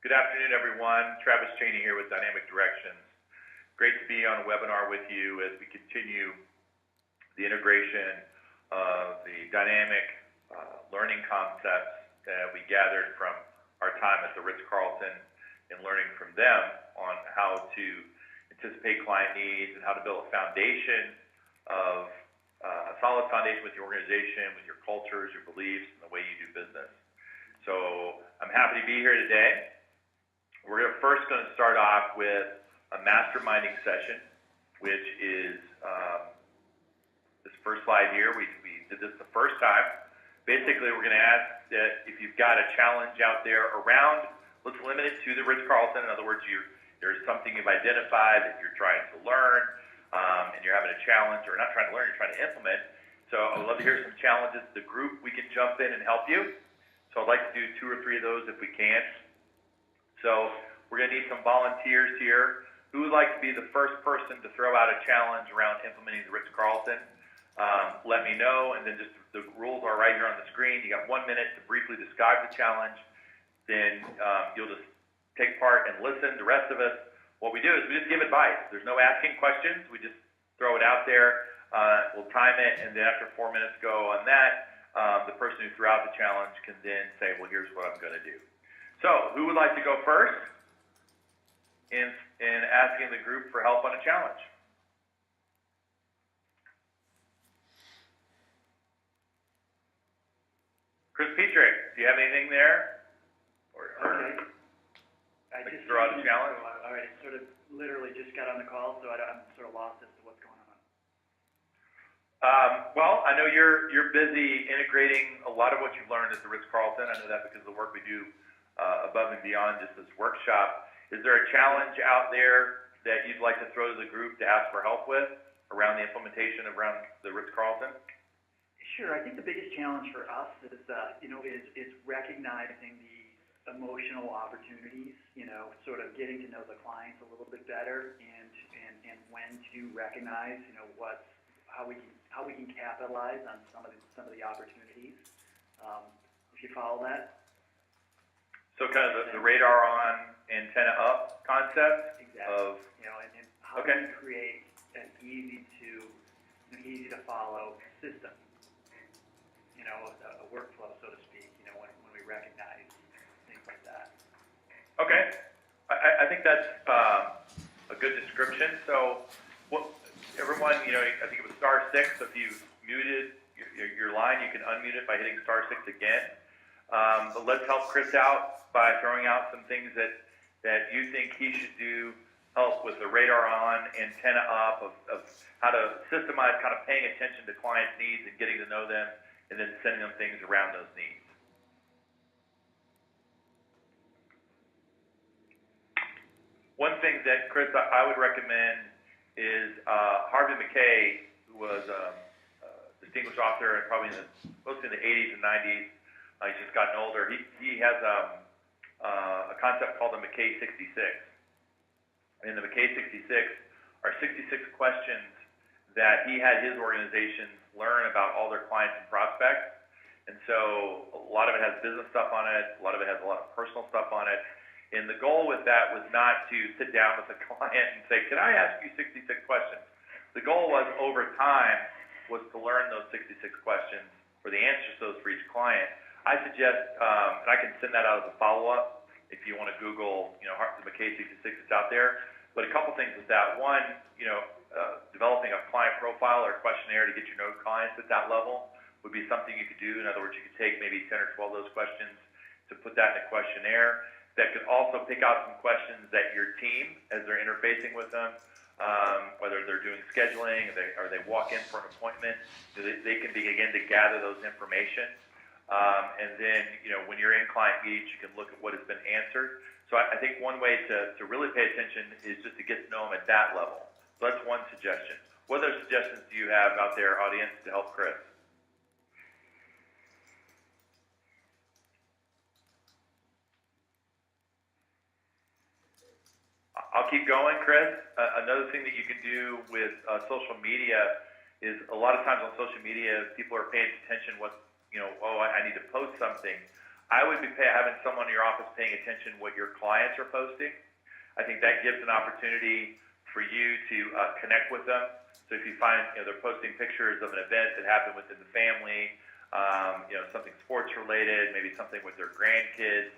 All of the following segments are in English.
Good afternoon, everyone. Travis Cheney here with Dynamic Directions. Great to be on a webinar with you as we continue the integration of the dynamic learning concepts that we gathered from our time at the Ritz-Carlton and learning from them on how to anticipate client needs and how to build a foundation of a solid foundation with your organization, with your cultures, your beliefs, and the way you do business. So I'm happy to be here today. We're first going to start off with a masterminding session, which is this first slide here. We did this the first time. Basically, we're going to ask that if you've got a challenge out there around, let's limit it to the Ritz-Carlton. In other words, there's something you've identified that you're trying to learn, and you're having a challenge, or not trying to learn, you're trying to implement. So I would love to hear some challenges. The group, we can jump in and help you. So I'd like to do 2 or 3 of those if we can. So we're going to need some volunteers here. Who would like to be the first person to throw out a challenge around implementing the Ritz-Carlton? Let me know, and then just the rules are right here on the screen. You got 1 minute to briefly describe the challenge. Then you'll just take part and listen. The rest of us, what we do is we just give advice. There's no asking questions. We just throw it out there. We'll time it, and then after 4 minutes go on that, the person who threw out the challenge can then say, well, here's what I'm going to do. So, who would like to go first in asking the group for help on a challenge? Chris Petrick, do you have anything there? Okay. I just throw out a challenge? All right, sort of literally just got on the call, so I'm sort of lost as to what's going on. Well, I know you're busy integrating a lot of what you've learned at the Ritz-Carlton. I know that because of the work we do above and beyond just this workshop. Is there a challenge out there that you'd like to throw to the group to ask for help with around the implementation around the Ritz-Carlton? Sure. I think the biggest challenge for us is, is recognizing the emotional opportunities. Sort of getting to know the clients a little bit better, and when to recognize, how we can capitalize on some of the opportunities. If you follow that. So kind of the radar on, antenna up concept. Exactly. And how okay. do we create an easy to follow system, a workflow, so to speak, when we recognize things like that. Okay. I think that's a good description. So everyone, I think it was *6. So if you muted your line, you can unmute it by hitting *6 again. But let's help Chris out by throwing out some things that you think he should do, help with the radar on, antenna up, of how to systemize kind of paying attention to clients' needs and getting to know them, and then sending them things around those needs. One thing that, Chris, I would recommend is Harvey McKay, who was a distinguished author and probably mostly in the 80s and 90s. He's just gotten older. He has a concept called the McKay 66. And the McKay 66 are 66 questions that he had his organizations learn about all their clients and prospects. And so a lot of it has business stuff on it. A lot of it has a lot of personal stuff on it. And the goal with that was not to sit down with a client and say, can I ask you 66 questions? The goal was, over time, was to learn those 66 questions, or the answers to those for each client. I suggest, and I can send that out as a follow-up if you want to Google, the McKay 66, it's out there. But a couple things with that. One, developing a client profile or a questionnaire to get you to know clients at that level would be something you could do. In other words, you could take maybe 10 or 12 of those questions to put that in a questionnaire. That could also pick out some questions that your team, as they're interfacing with them, whether they're doing scheduling or they walk in for an appointment, they can begin to gather those information. And then, when you're in client meetings, you can look at what has been answered. So I think one way to really pay attention is just to get to know them at that level. So that's one suggestion. What other suggestions do you have out there, audience, to help Chris? I'll keep going, Chris. Another thing that you can do with social media is a lot of times on social media, people are paying attention I need to post something. I would be having someone in your office paying attention what your clients are posting. I think that gives an opportunity for you to connect with them. So if you find they're posting pictures of an event that happened within the family, something sports related, maybe something with their grandkids,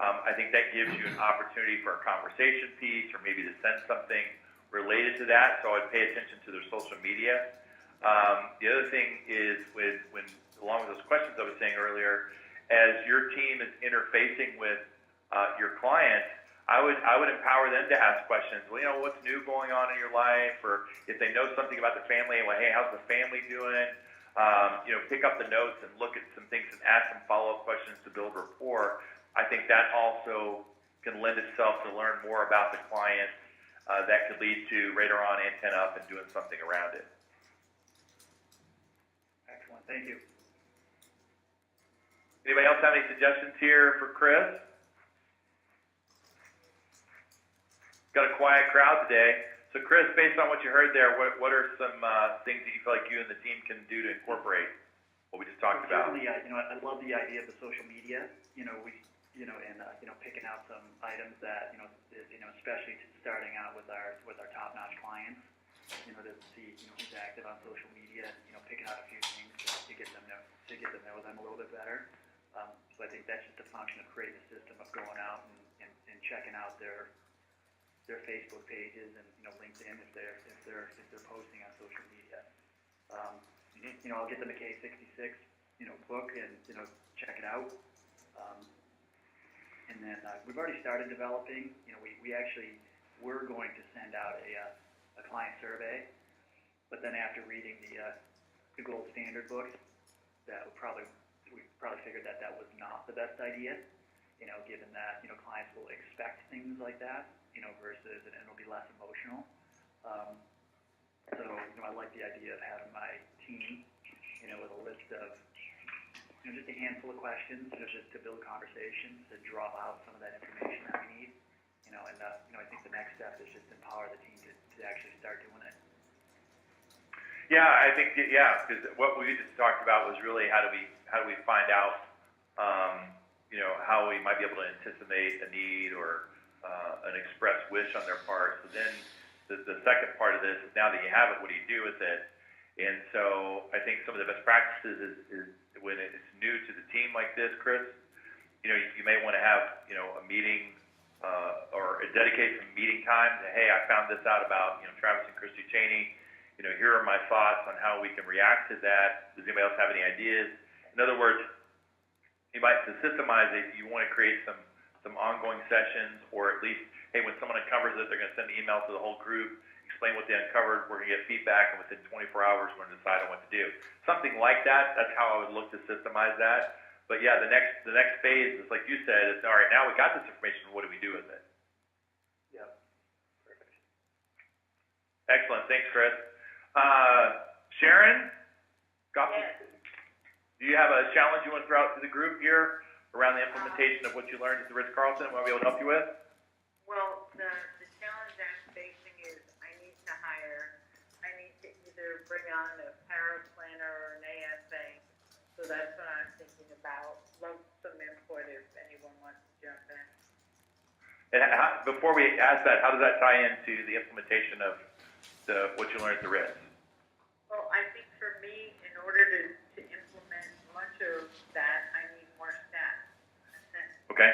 I think that gives you an opportunity for a conversation piece, or maybe to send something related to that. So I'd pay attention to their social media. The other thing is when along with those questions I was saying earlier, as your team is interfacing with your clients, I would empower them to ask questions. Well, what's new going on in your life? Or if they know something about the family, well, hey, how's the family doing? Pick up the notes and look at some things and ask some follow-up questions to build rapport. I think that also can lend itself to learn more about the client. That could lead to later on antenna up and doing something around it. Excellent, thank you. Anybody else have any suggestions here for Chris? Got a quiet crowd today. So Chris, based on what you heard there, what are some things that you feel like you and the team can do to incorporate what we just talked about? Certainly, I love the idea of the social media. Picking out some items that especially starting out with our top-notch clients. To see who's active on social media. Picking out a few things to get them know them a little bit better. So I think that's just a function of creating a system of going out and checking out their Facebook pages and LinkedIn if they're posting on social media. I'll get them a K66 book and check it out. And then we've already started developing. We're going to send out a client survey, but then after reading the gold standard books, we probably figured that was not the best idea. Given that clients will expect things like that. Versus, and it'll be less emotional. So I like the idea of having my team, with a list of, just a handful of questions, just to build conversations, to draw out some of that information that we need. I think the next step is just empower the team to actually start doing it. Yeah, I think because what we just talked about was really how do we find out, how we might be able to anticipate a need or an express wish on their part. So then the second part of this is, now that you have it, what do you do with it? And so I think some of the best practices is when it's new to the team like this, Chris, you may want to have, a meeting or dedicate some meeting time to, hey, I found this out about, Travis and Christy Cheney. Here are my thoughts on how we can react to that. Does anybody else have any ideas? In other words, you might, to systemize it, you want to create some ongoing sessions, or at least, hey, when someone uncovers it, they're going to send an email to the whole group, explain what they uncovered, we're going to get feedback, and within 24 hours, we're going to decide on what to do. Something like that, that's how I would look to systemize that. But yeah, the next phase is, like you said, it's, all right, now we got this information, what do we do with it? Yep, perfect. Excellent, thanks, Chris. Sharon? Yes. Do you have a challenge you want to throw out to the group here around the implementation of what you learned at the Ritz-Carlton? What I'll be able to help you with? Well, the challenge I'm facing is I need to either bring on a paraplanner or an AFA. So that's what I'm thinking about. Love some input if anyone wants to jump in. And before we ask that, how does that tie into the implementation of what you learned at the Ritz? Well, I think for me, in order to implement much of that, I need more staff. Okay.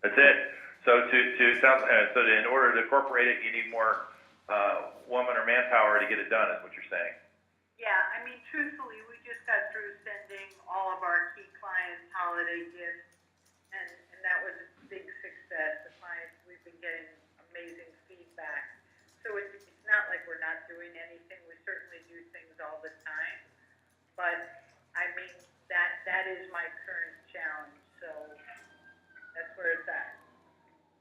That's it. So so in order to incorporate it, you need more woman or manpower to get it done, is what you're saying. Yeah, I mean, truthfully, we just got through sending all of our key clients holiday gifts, and that was a big success. The clients, we've been getting amazing feedback. So it's not like we're not doing anything. We certainly do things all the time, but I mean, that is my current challenge. So that's where it's at.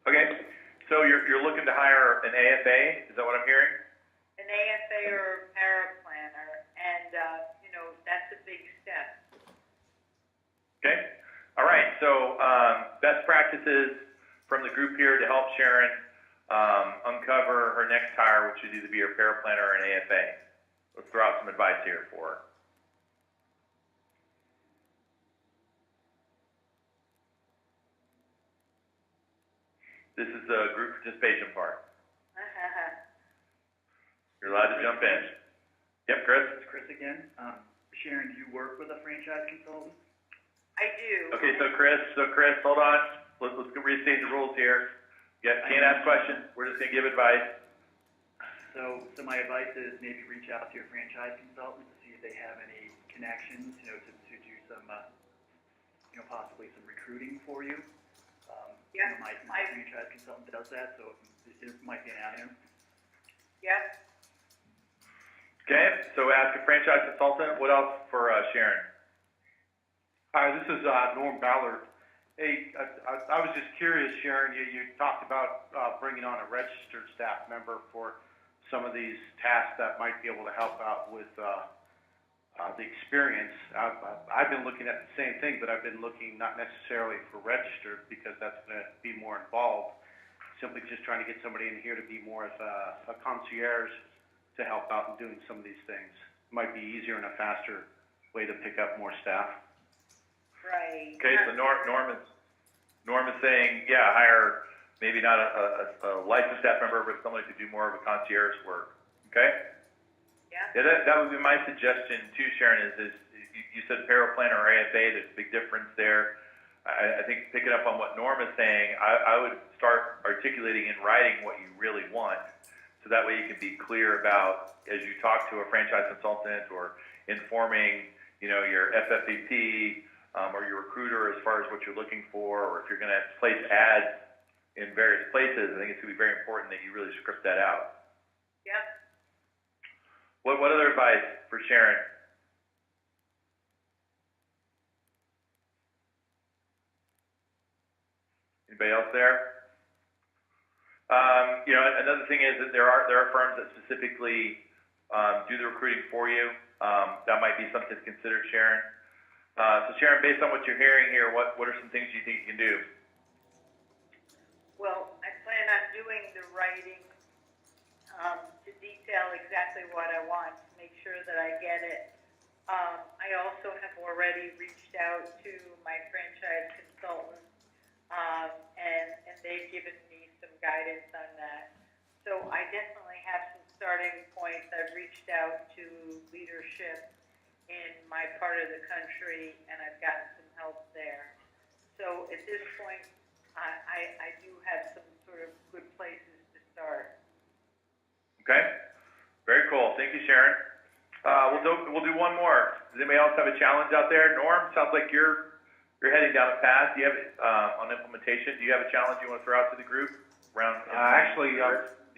Okay. So you're looking to hire an AFA? Is that what I'm hearing? An AFA or a paraplanner, and that's a big step. Okay. All right. So best practices from the group here to help Sharon uncover her next hire, which would either be her paraplanner or an AFA. Let's throw out some advice here for her. This is the group participation part. You're allowed to jump in. Yep, Chris? It's Chris again. Sharon, do you work with a franchise consultant? I do. Okay, so Chris, hold on. Let's restate the rules here. You can't ask questions. We're just going to give advice. So my advice is maybe reach out to your franchise consultant to see if they have any connections, to do some, possibly some recruiting for you. My franchise consultant does that, so it might be an avenue. Yep. Okay, so ask a franchise consultant. What else for Sharon? Hi, this is Norm Ballard. Hey, I was just curious, Sharon, you talked about bringing on a registered staff member for some of these tasks that might be able to help out with the experience. I've been looking at the same thing, but I've been looking not necessarily for registered because that's going to be more involved. Simply just trying to get somebody in here to be more of a concierge to help out in doing some of these things. Might be easier and a faster way to pick up more staff. Right. Okay, so Norm is saying, yeah, hire maybe not a licensed staff member, but somebody to do more of a concierge work. Okay? Yeah. That would be my suggestion too, Sharon, is you said payroll planner or AFA, there's a big difference there. I think picking up on what Norm is saying, I would start articulating in writing what you really want. So that way you can be clear about, as you talk to a franchise consultant or informing, your FFVP or your recruiter as far as what you're looking for, or if you're going to place ads in various places, I think it's going to be very important that you really script that out. Yep. What other advice for Sharon? Anybody else there? Another thing is that there are firms that specifically do the recruiting for you. That might be something to consider, Sharon. So Sharon, based on what you're hearing here, what are some things you think you can do? Well, I plan on doing the writing to detail exactly what I want, to make sure that I get it. I also have already reached out to my franchise consultant, and they've given me some guidance on that. So I definitely have some starting points. I've reached out to leadership in my part of the country, and I've gotten some help there. So at this point, I do have some sort of good places to start. Okay, very cool. Thank you, Sharon. We'll do one more. Does anybody else have a challenge out there? Norm, sounds like you're heading down a path. Do you have on implementation? Do you have a challenge you want to throw out to the group around?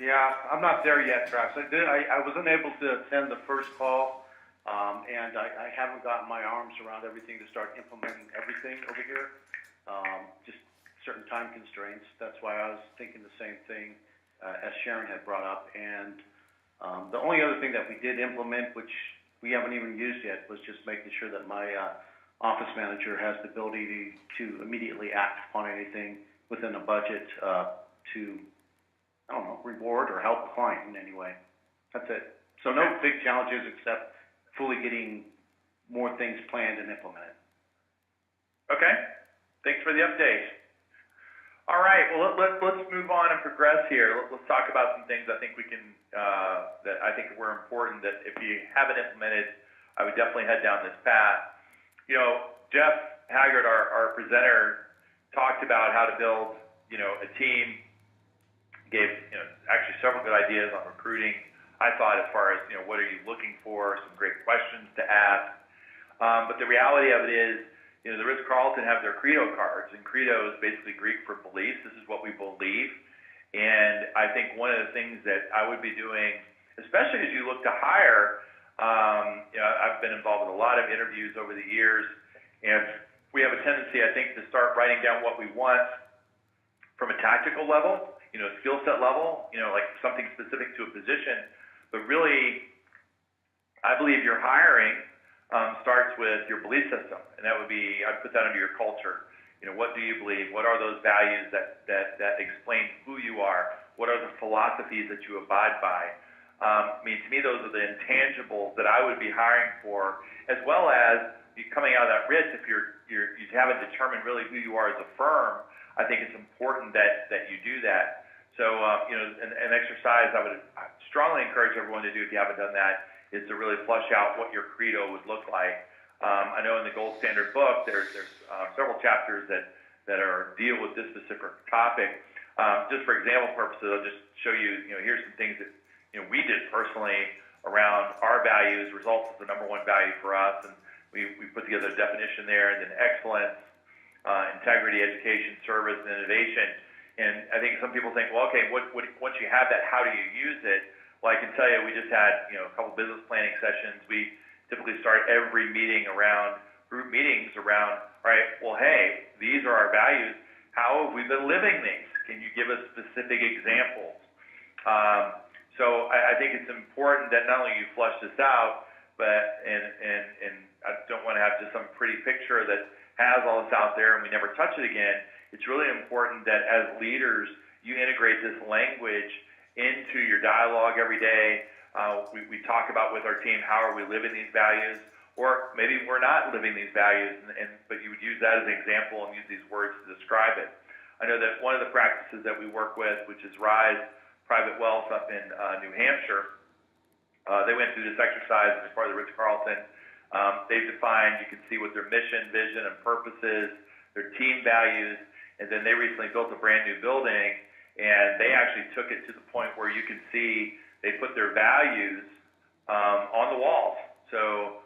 Yeah, I'm not there yet, Travis. I was unable to attend the first call, and I haven't gotten my arms around everything to start implementing everything over here. Just certain time constraints. That's why I was thinking the same thing as Sharon had brought up. And the only other thing that we did implement, which we haven't even used yet, was just making sure that my office manager has the ability to immediately act upon anything within a budget to, I don't know, reward or help a client in any way. That's it. So no big challenges except fully getting more things planned and implemented. Okay. Thanks for the update. All right. Well, let's move on and progress here. Let's talk about some things I think we can that I think were important. That if you haven't implemented, I would definitely head down this path. Jeff Haggard, our presenter, talked about how to build, a team. Gave, actually several good ideas on recruiting. I thought as far as, what are you looking for? Some great questions to ask. But the reality of it is, the Ritz-Carlton have their Credo cards, and Credo is basically Greek for beliefs. This is what we believe. And I think one of the things that I would be doing, especially as you look to hire, I've been involved with a lot of interviews over the years, and we have a tendency, I think, to start writing down what we want from a tactical level, skill set level, like something specific to a position. But really, I believe your hiring starts with your belief system, and that would be, I'd put that under your culture. What do you believe? What are those values that explain who you are? What are the philosophies that you abide by? To me, those are the intangibles that I would be hiring for, as well as you coming out of that Ritz. If you haven't determined really who you are as a firm, I think it's important that you do that. So, an exercise I would strongly encourage everyone to do if you haven't done that is to really flush out what your credo would look like. I know in the Gold Standard book, there's several chapters that deal with this specific topic. Just for example purposes, I'll just show you, here's some things that, we did personally around our values. Results is the number one value for us, and we put together a definition there, and then excellence, integrity, education, service, and innovation. And I think some people think, well, okay, once you have that, how do you use it? Well, I can tell you, we just had, a couple business planning sessions. We typically start every meeting group meetings around, all right, well, hey, these are our values. How have we been living these? Can you give us specific examples? So I think it's important that not only you flush this out, but, and I don't want to have just some pretty picture that has all this out there and we never touch it again. It's really important that as leaders, you integrate this language into your dialogue every day. We talk about with our team, how are we living these values? Or maybe we're not living these values, but you would use that as an example and use these words to describe it. I know that one of the practices that we work with, which is RISE Private Wealth up in New Hampshire, they went through this exercise as part of the Ritz-Carlton. They've defined, you can see what their mission, vision, and purpose is, their team values, and then they recently built a brand new building, and they actually took it to the point where you can see they put their values on the walls. So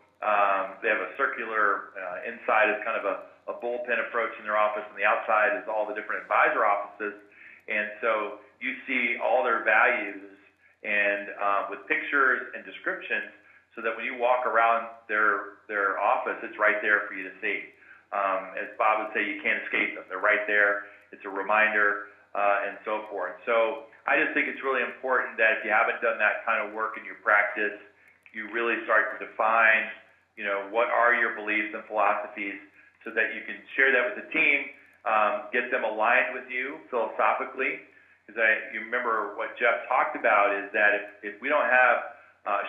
they have a circular, inside is kind of a bullpen approach in their office, and the outside is all the different advisor offices. And so you see all their values and with pictures and descriptions, so that when you walk around their office, it's right there for you to see. As Bob would say, you can't escape them. They're right there. It's a reminder, and so forth. So I just think it's really important that if you haven't done that kind of work in your practice, you really start to define, what are your beliefs and philosophies, so that you can share that with the team, get them aligned with you philosophically. Because you remember what Jeff talked about is that if we don't have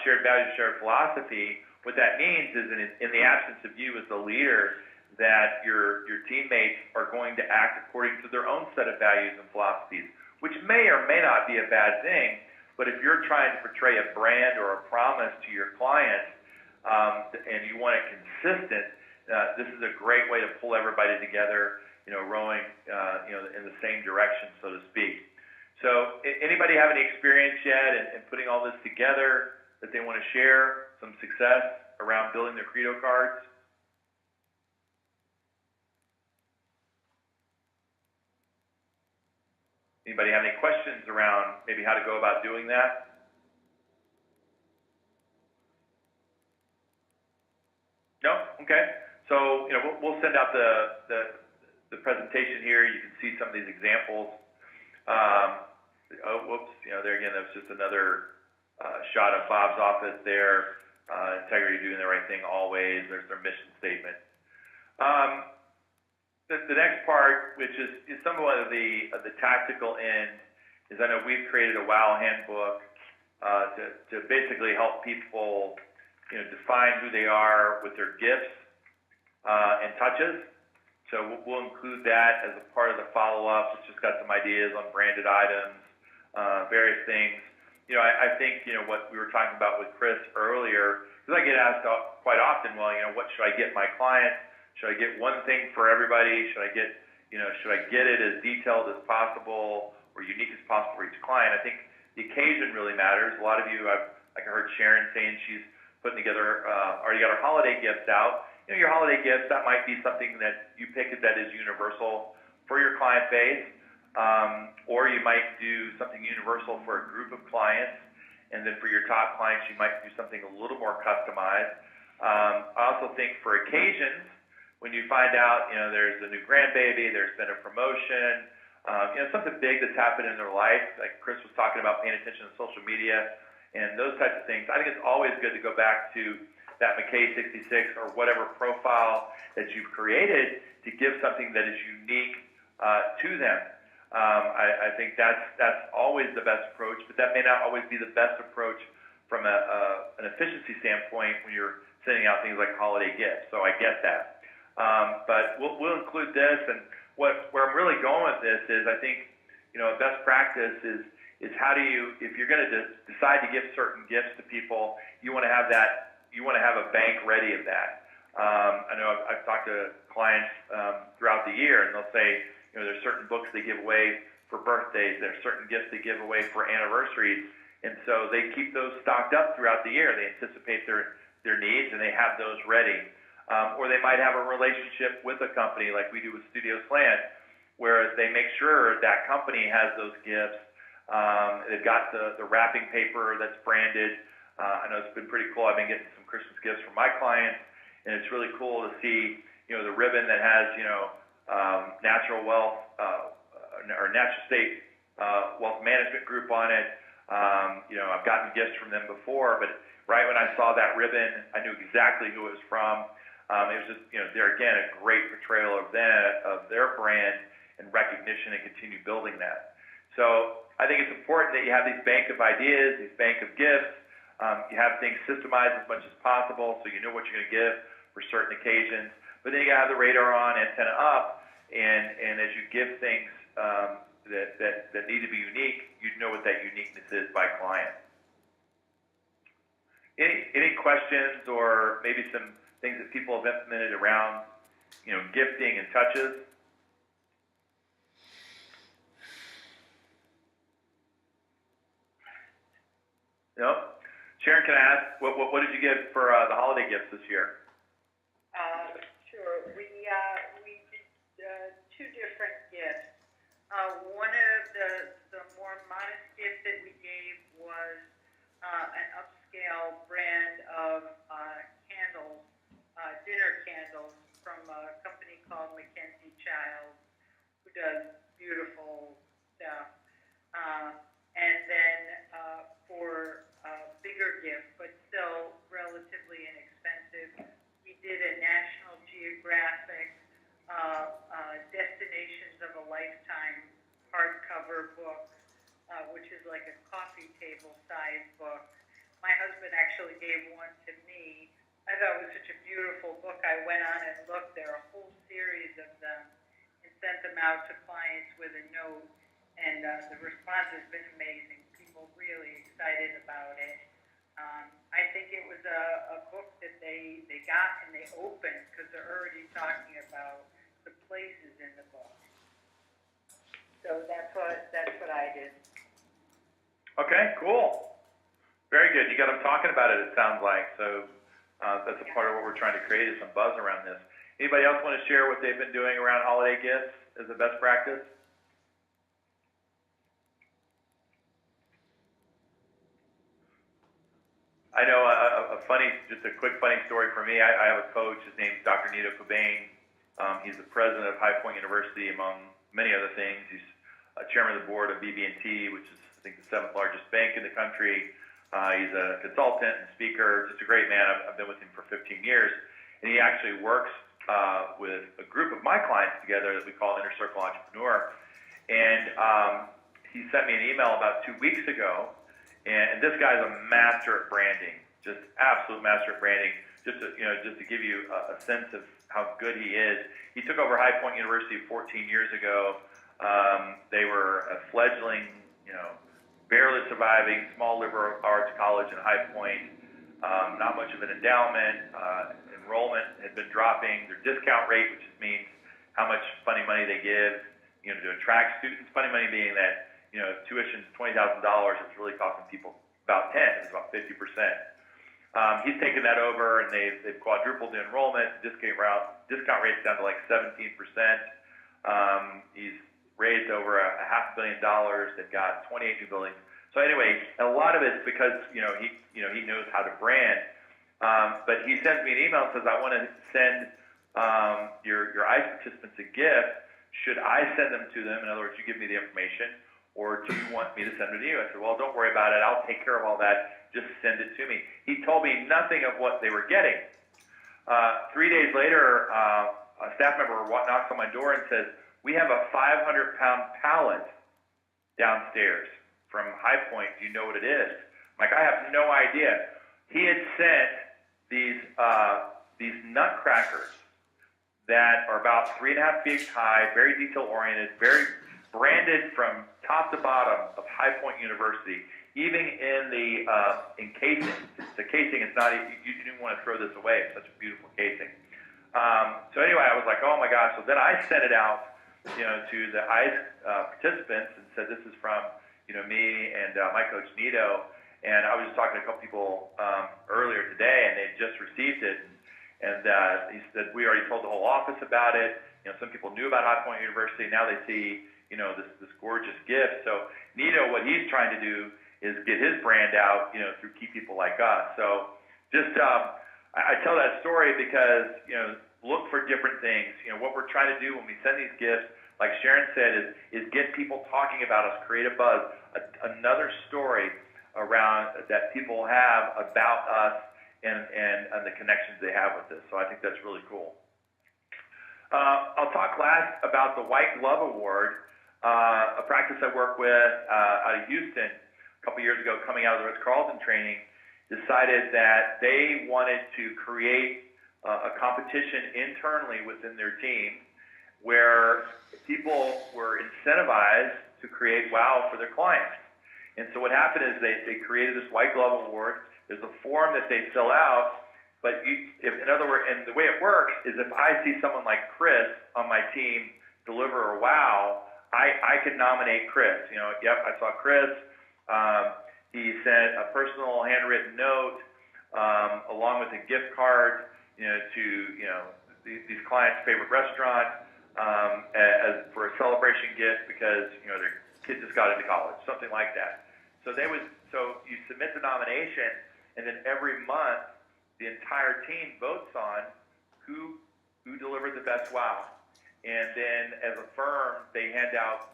shared values, shared philosophy, what that means is in the absence of you as the leader, that your teammates are going to act according to their own set of values and philosophies, which may or may not be a bad thing. But if you're trying to portray a brand or a promise to your clients, and you want it consistent, this is a great way to pull everybody together, rowing, in the same direction, so to speak. So anybody have any experience yet in putting all this together that they want to share, some success around building their Credo cards? Anybody have any questions around maybe how to go about doing that? No? Okay. So, we'll send out the presentation here. You can see some of these examples. Whoops. There again, that's just another shot of Bob's office there. Integrity, doing the right thing always. There's their mission statement. The next part, which is somewhat of the tactical end, is I know we've created a WOW handbook to basically help people, define who they are with their gifts and touches. So we'll include that as a part of the follow-up. It's just got some ideas on branded items, various things. I think, what we were talking about with Chris earlier, because I get asked quite often, well, what should I get my clients? Should I get one thing for everybody? Should I get it as detailed as possible or unique as possible for each client? I think the occasion really matters. A lot of you, I heard Sharon saying she's putting together, already got her holiday gifts out. Your holiday gifts, that might be something that you pick that is universal for your client base, or you might do something universal for a group of clients, and then for your top clients, you might do something a little more customized. I also think for occasions, when you find out, there's a new grandbaby, there's been a promotion, something big that's happened in their life, like Chris was talking about paying attention to social media and those types of things. I think it's always good to go back to that McKay 66 or whatever profile that you've created to give something that is unique to them. I think that's always the best approach, but that may not always be the best approach from an efficiency standpoint when you're sending out things like holiday gifts. So I get that. But we'll include this, and where I'm really going with this is, I think, a best practice is how do you, if you're going to decide to give certain gifts to people, you want to have a bank ready of that. I know I've talked to clients throughout the year, and they'll say, there's certain books they give away for birthdays, there's certain gifts they give away for anniversaries, and so they keep those stocked up throughout the year. They anticipate their needs, and they have those ready. Or they might have a relationship with a company like we do with Studio Slant, where they make sure that company has those gifts. They've got the wrapping paper that's branded. I know it's been pretty cool. I've been getting some Christmas gifts from my clients, and it's really cool to see, the ribbon that has, Natural Wealth or Natural State Wealth Management Group on it. I've gotten gifts from them before, but right when I saw that ribbon, I knew exactly who it was from. It was just, they're again a great portrayal of their brand and recognition, and continue building that. So I think it's important that you have these bank of ideas, these bank of gifts. You have things systemized as much as possible, so you know what you're going to give for certain occasions. But then you got to have the radar on, antenna up, and as you give things that need to be unique, you know what that uniqueness is by client. Any questions or maybe some things that people have implemented around, gifting and touches? No? Sharon, can I ask, what did you give for the holiday gifts this year? Sure. We did two different gifts. One of the more modest gifts that we gave was an upscale brand of candles, dinner candles from a company called Mackenzie Child, who does beautiful stuff. And then for bigger gift, but still relatively inexpensive, we did a National Geographic Destinations of a Lifetime hardcover book, which is like a coffee table size book. My husband actually gave one to me. I thought it was such a beautiful book. I went on and looked. There are a whole series of them, and sent them out to clients with a note, and the response has been amazing. People really excited about it. I think it was a book that they got and they opened because they're already talking about the places in the book. So that's what I did. Okay, cool. Very good. You got them talking about it, it sounds like. So that's a part of what we're trying to create, is some buzz around this. Anybody else want to share what they've been doing around holiday gifts as a best practice? I know just a quick funny story for me. I have a coach. His name's Dr. Nito Cobain. He's the president of High Point University, among many other things. He's chairman of the board of BB&T, which is, I think, the 7th largest bank in the country. He's a consultant and speaker, just a great man. I've been with him for 15 years. And he actually works with a group of my clients together that we call Inner Circle Entrepreneur. And he sent me an email about 2 weeks ago. And this guy's a master at branding, just absolute master at branding. Just to give you a sense of how good he is. He took over High Point University 14 years ago. They were a fledgling, barely surviving small liberal arts college in High Point. Not much of an endowment. Enrollment had been dropping. Their discount rate, which means how much funny money they give, to attract students. Funny money being that, tuition's $20,000. It's really costing people about 10. It's about 50%. He's taken that over, and they've quadrupled the enrollment. Discount rate's down to like 17%. He's raised over $500 million. They've got 28 new buildings. So anyway, a lot of it's because he knows how to brand. But he sends me an email and says, I want to send your ICE participants a gift. Should I send them to them? In other words, you give me the information, or do you want me to send it to you? I said, well, don't worry about it. I'll take care of all that. Just send it to me. He told me nothing of what they were getting. 3 days later, a staff member knocks on my door and says, we have a 500-pound pallet downstairs from High Point. Do you know what it is? I'm like, I have no idea. He had sent these nutcrackers that are about 3.5 feet high, very detail-oriented, very branded from top to bottom of High Point University. Even in the casing, the casing is not. You didn't want to throw this away. It's such a beautiful casing. So anyway, I was like, oh my gosh. So then I sent it out, to the ICE participants and said, this is from, me and my coach Nito. And I was just talking to a couple people earlier today, and they just received it. And he said, we already told the whole office about it. Some people knew about High Point University. Now they see, this gorgeous gift. So Nito, what he's trying to do is get his brand out, through key people like us. So just, I tell that story because, look for different things. What we're trying to do when we send these gifts, like Sharon said, is get people talking about us, create a buzz, another story around that people have about us and the connections they have with us. So I think that's really cool. I'll talk last about the White Glove Award, a practice I work with out of Houston. A couple years ago, coming out of the Ritz-Carlton training, decided that they wanted to create a competition internally within their team where people were incentivized to create wow for their clients. And so what happened is they created this White Glove Award. There's a form that they fill out, but in other words, and the way it works is if I see someone like Chris on my team deliver a wow, I can nominate Chris. Yep, I saw Chris. He sent a personal handwritten note along with a gift card, to these clients' favorite restaurant as for a celebration gift because their kid just got into college, something like that. So you submit the nomination, and then every month the entire team votes on who delivered the best wow, and then as a firm they hand out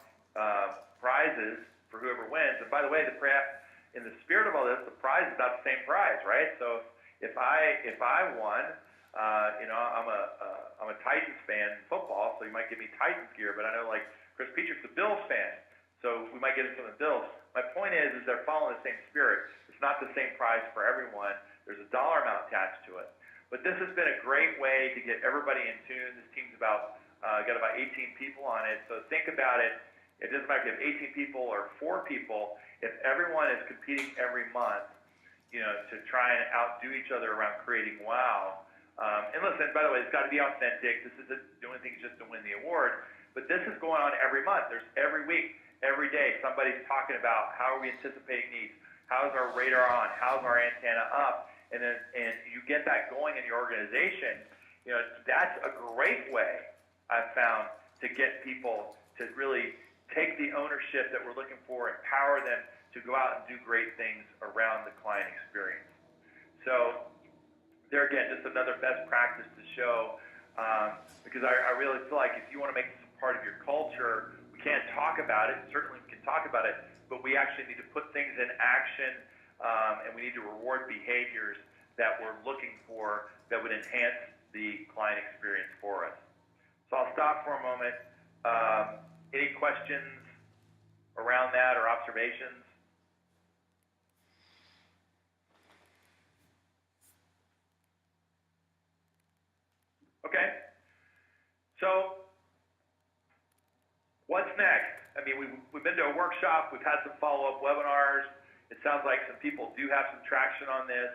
prizes for whoever wins. And by the way, in the spirit of all this, the prize is not the same prize, right? So if I won, I'm a Titans fan in football, so you might give me Titans gear, but I know like Chris Petrick's a Bills fan, so we might get him from the Bills. My point is they're following the same spirit. It's not the same price for everyone. There's a dollar amount attached to it. But this has been a great way to get everybody in tune. This team's got about 18 people on it, so think about it. It doesn't matter if you have 18 people or 4 people. If everyone is competing every month, to try and outdo each other around creating wow. And listen, by the way, it's got to be authentic. This isn't doing things just to win the award. But this is going on every month. There's every week, every day, somebody's talking about how are we anticipating needs? How's our radar on? How's our antenna up? And you get that going in your organization. That's a great way I've found to get people to really take the ownership that we're looking for, empower them to go out and do great things around the client experience. So there again, just another best practice to show, because I really feel like if you want to make this a part of your culture, we can't talk about it. Certainly we can talk about it, but we actually need to put things in action, and we need to reward behaviors that we're looking for that would enhance the client experience for us. So I'll stop for a moment. Any questions around that or observations? Okay. So what's next? I mean, we've been to a workshop. We've had some follow-up webinars. It sounds like some people do have some traction on this.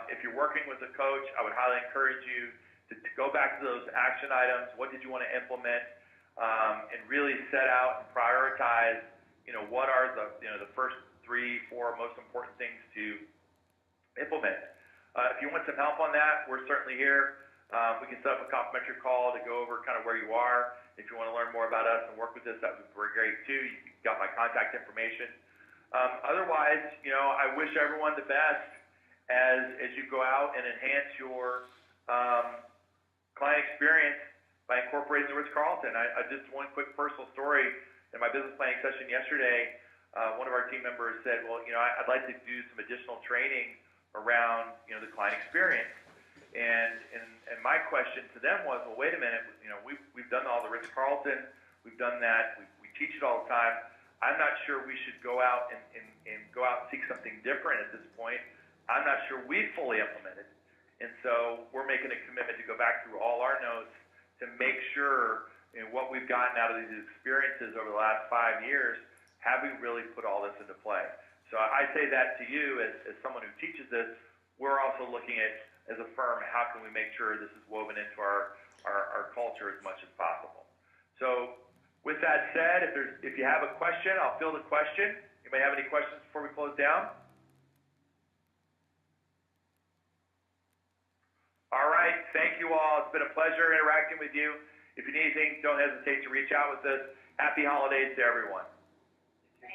If you're working with a coach, I would highly encourage you to go back to those action items. What did you want to implement? And really set out and prioritize, what are the first 3-4 most important things to implement. If you want some help on that, we're certainly here. We can set up a complimentary call to go over kind of where you are. If you want to learn more about us and work with us, that would be great too. You've got my contact information. Otherwise, I wish everyone the best as you go out and enhance your client experience by incorporating the Ritz-Carlton. I just one quick personal story. In my business planning session yesterday, one of our team members said, well, I'd like to do some additional training around, the client experience. And my question to them was, well, wait a minute, we've done all the Ritz-Carlton, we've done that, we teach it all the time. I'm not sure we should go out and go out and seek something different at this point. I'm not sure we've fully implemented. And so we're making a commitment to go back through all our notes to make sure what we've gotten out of these experiences over the last 5 years, have we really put all this into play? So I say that to you as someone who teaches this. We're also looking at, as a firm, how can we make sure this is woven into our culture as much as possible. So with that said, if you have a question, I'll field the question. Anybody have any questions before we close down? All right, thank you all. It's been a pleasure interacting with you. If you need anything, don't hesitate to reach out with us. Happy holidays to everyone.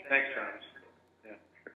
Thanks, Travis.